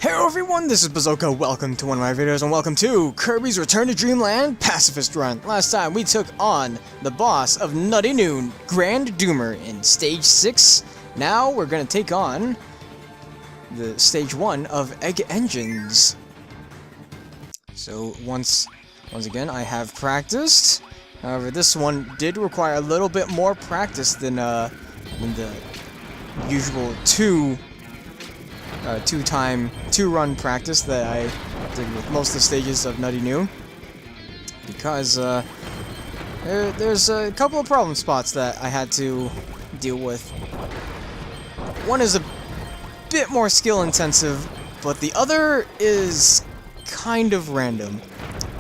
Hello everyone, this is Bazzoka. Welcome to one of my videos and welcome to Kirby's Return to Dreamland Pacifist Run. Last time we took on the boss of Nutty Noon, Grand Doomer, in Stage 6. Now we're going to take on the Stage 1 of Egg Engines. So once again, I have practiced. However, this one did require a little bit more practice than the usual two-run practice that I did with most of the stages of Nutty Noon, because there's a couple of problem spots that I had to deal with. One is a bit more skill intensive, but the other is kind of random.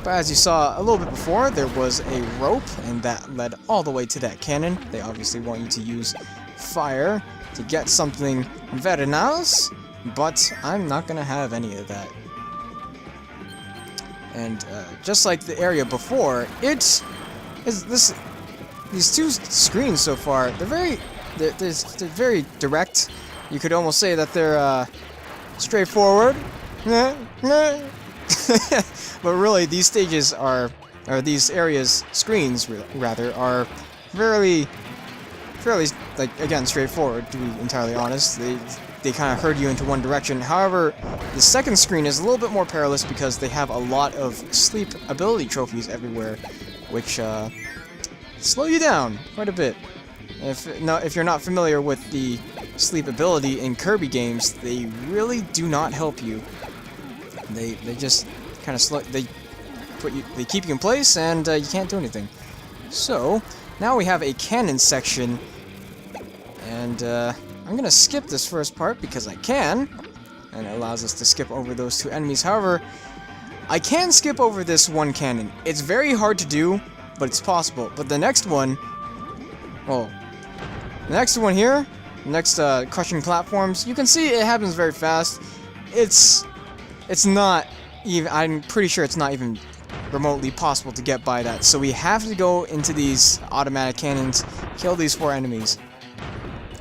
But as you saw a little bit before, there was a rope, and that led all the way to that cannon. They obviously want you to use fire to get something very nice. But I'm not gonna have any of that. And just like the area before, these two screens so far, they're very direct. You could almost say that they're straightforward. But really, these stages or these areas, screens rather, are fairly, like, again, straightforward, to be entirely honest. They kind of herd you into one direction. However, the second screen is a little bit more perilous because they have a lot of sleep ability trophies everywhere, which slow you down quite a bit. If you're not familiar with the sleep ability in Kirby games, they really do not help you. They just kind of they keep you in place, and you can't do anything. So now we have a cannon section, and I'm gonna skip this first part because I can, and it allows us to skip over those two enemies. However, I can skip over this one cannon. It's very hard to do, but it's possible. But the next one, well, the next one here, next crushing platforms, you can see it happens very fast. It's not even, I'm pretty sure it's not even remotely possible to get by that. So we have to go into these automatic cannons, kill these 4 enemies.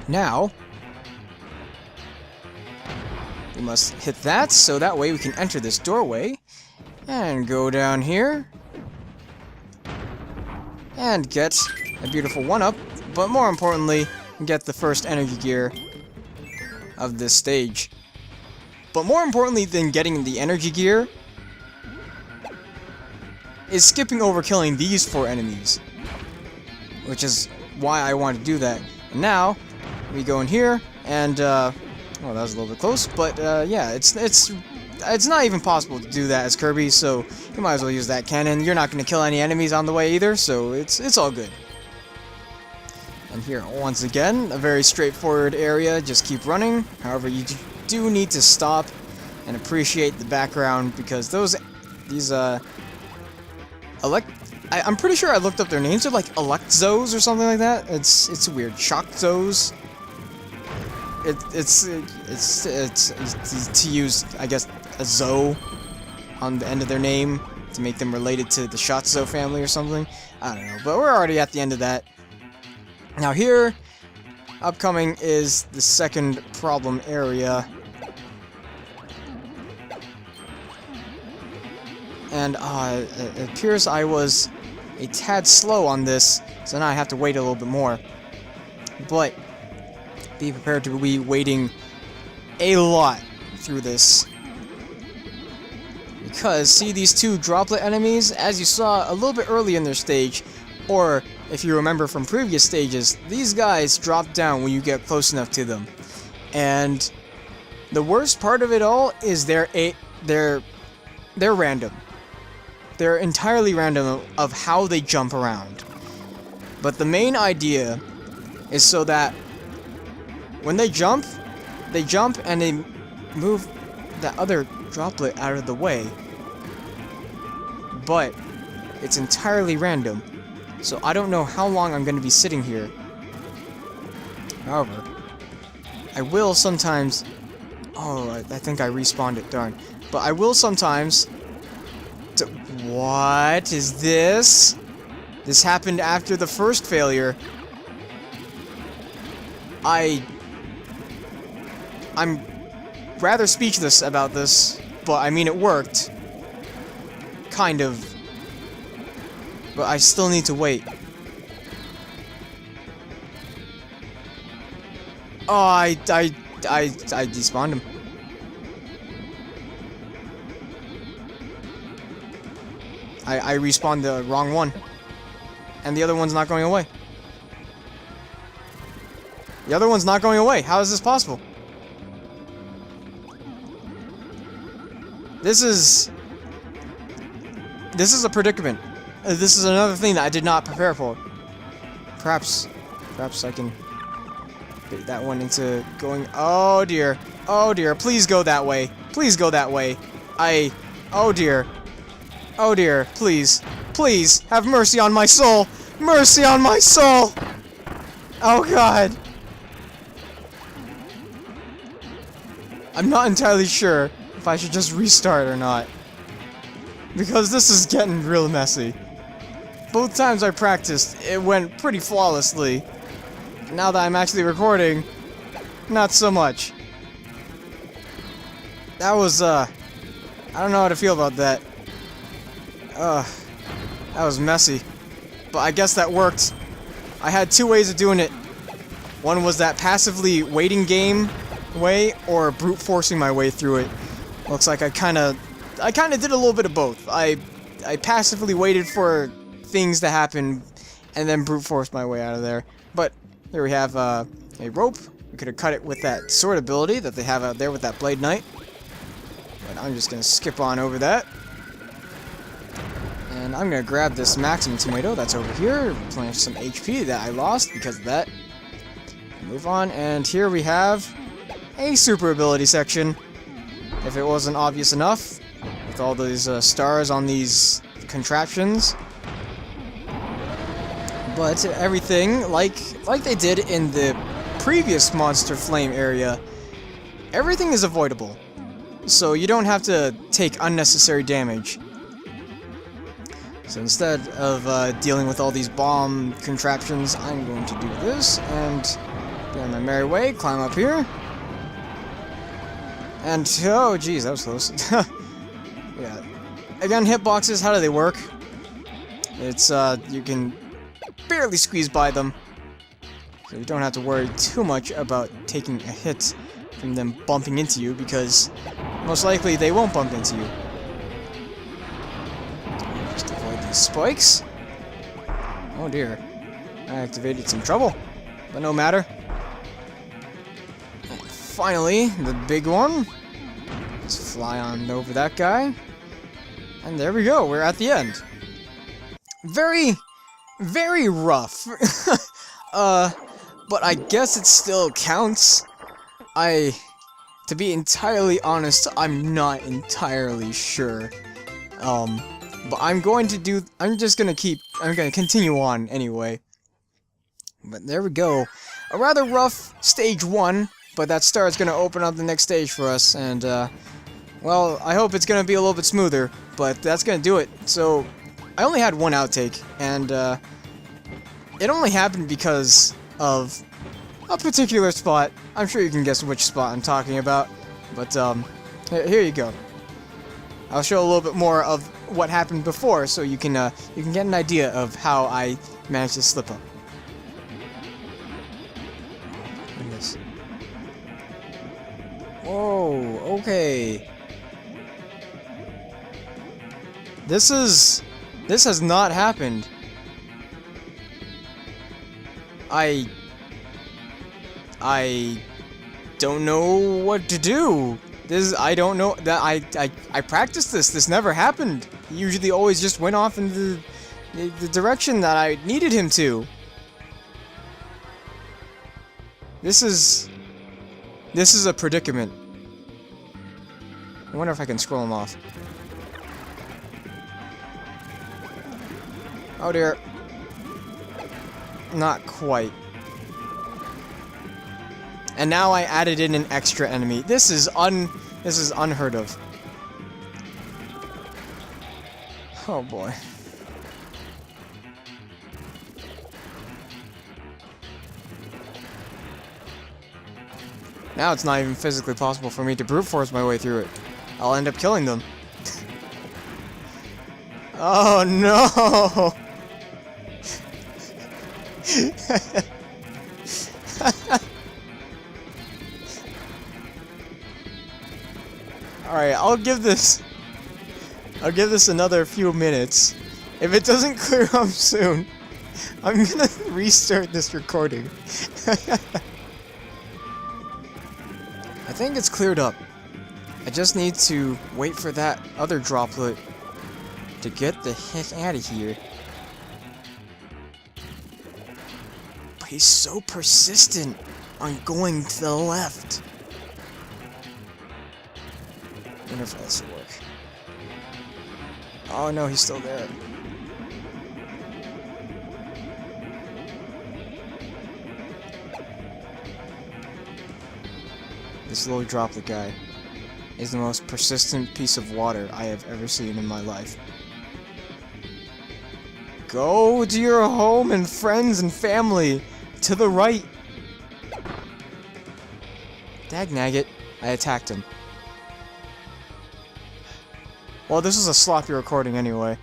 Now, we must hit that, so that way we can enter this doorway, and go down here, and get a beautiful 1-up, but more importantly, get the first energy gear of this stage. But more importantly than getting the energy gear, is skipping over killing these 4 enemies, which is why I want to do that. And now, we go in here, and, well, that was a little bit close, but, yeah, it's not even possible to do that as Kirby, so you might as well use that cannon. You're not going to kill any enemies on the way either, so it's all good. And here, once again, a very straightforward area, just keep running. However, you do need to stop and appreciate the background, because I'm pretty sure I looked up their names. They're like Electzos or something like that. It's weird. Shockzos. It's to use, I guess, a Zo on the end of their name to make them related to the Shotzo family or something. I don't know, but we're already at the end of that. Now here, upcoming is the second problem area. And it appears I was a tad slow on this, so now I have to wait a little bit more. But be prepared to be waiting a lot through this. Because, see these 2 droplet enemies, as you saw a little bit early in their stage, or if you remember from previous stages, these guys drop down when you get close enough to them. And the worst part of it all is they're random. They're entirely random of how they jump around. But the main idea is so that when they jump and they move that other droplet out of the way. But it's entirely random. So I don't know how long I'm going to be sitting here. However, I will sometimes... Oh, I think I respawned it, darn. But I will sometimes... What is this? This happened after the first failure. I'm rather speechless about this, but I mean, it worked. Kind of. But I still need to wait. Oh, I despawned him. I respawned the wrong one. And the other one's not going away. The other one's not going away. How is this possible? This is a predicament. This is another thing that I did not prepare for. Perhaps I can bait that one into going. Oh dear. Oh dear. Please go that way. Please go that way. Oh dear. Oh dear. Please. Please have mercy on my soul. Mercy on my soul. Oh god. I'm not entirely sure if I should just restart or not, because this is getting real messy. Both times I practiced, it went pretty flawlessly. Now that I'm actually recording, not so much. That was, I don't know how to feel about that. That was messy. But I guess that worked. I had two ways of doing it. One was that passively waiting game way, or brute forcing my way through it. Looks like I kinda did a little bit of both. I passively waited for things to happen, and then brute forced my way out of there. But here we have a rope. We could have cut it with that sword ability that they have out there with that Blade Knight. But I'm just gonna skip on over that. And I'm gonna grab this maximum tomato that's over here, replenish some HP that I lost because of that. Move on, and here we have a super ability section. If it wasn't obvious enough, with all these stars on these contraptions. But everything, like they did in the previous Monster Flame area, everything is avoidable. So you don't have to take unnecessary damage. So instead of dealing with all these bomb contraptions, I'm going to do this, and go on my merry way, climb up here. And, oh geez, that was close. Yeah. Again, hitboxes, how do they work? It's, you can barely squeeze by them. So you don't have to worry too much about taking a hit from them bumping into you, because most likely they won't bump into you. Just avoid these spikes. Oh dear. I activated some trouble, but no matter. Finally, the big one. Let's fly on over that guy. And there we go, we're at the end. Very, very rough. But I guess it still counts. To be entirely honest, I'm not entirely sure. But I'm going to continue on anyway. But there we go. A rather rough stage 1, but that star is going to open up the next stage for us, and, well, I hope it's going to be a little bit smoother, but that's going to do it. So, I only had one outtake, and, it only happened because of a particular spot. I'm sure you can guess which spot I'm talking about, but, here you go. I'll show a little bit more of what happened before, so you can get an idea of how I managed to slip up. Goodness. Whoa, okay. This has not happened. I don't know what to do. I don't know that I practiced this. This never happened. He usually always just went off in the direction that I needed him to. This is a predicament. I wonder if I can scroll him off. Oh dear. Not quite. And now I added in an extra enemy. This is unheard of. Oh boy. Now it's not even physically possible for me to brute force my way through it. I'll end up killing them. Oh no! Alright, I'll give this another few minutes. If it doesn't clear up soon, I'm gonna restart this recording. I think it's cleared up. I just need to wait for that other droplet to get the heck out of here. But he's so persistent on going to the left. I wonder if this will work. Oh no, he's still there. This little droplet guy is the most persistent piece of water I have ever seen in my life. Go to your home and friends and family to the right. Dagnagget, I attacked him. Well, this is a sloppy recording anyway.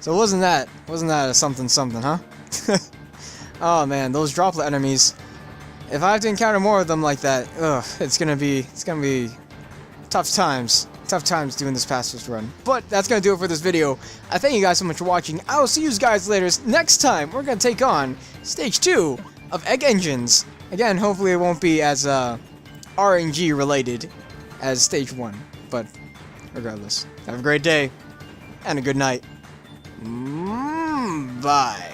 So wasn't that a something, huh? Oh man, those droplet enemies. If I have to encounter more of them like that, ugh, it's gonna be tough times. Tough times doing this pacifist run. But that's gonna do it for this video. I thank you guys so much for watching. I will see you guys later. Next time, we're gonna take on Stage 2 of Egg Engines. Again, hopefully it won't be as RNG related as Stage 1. But regardless, have a great day and a good night. Bye.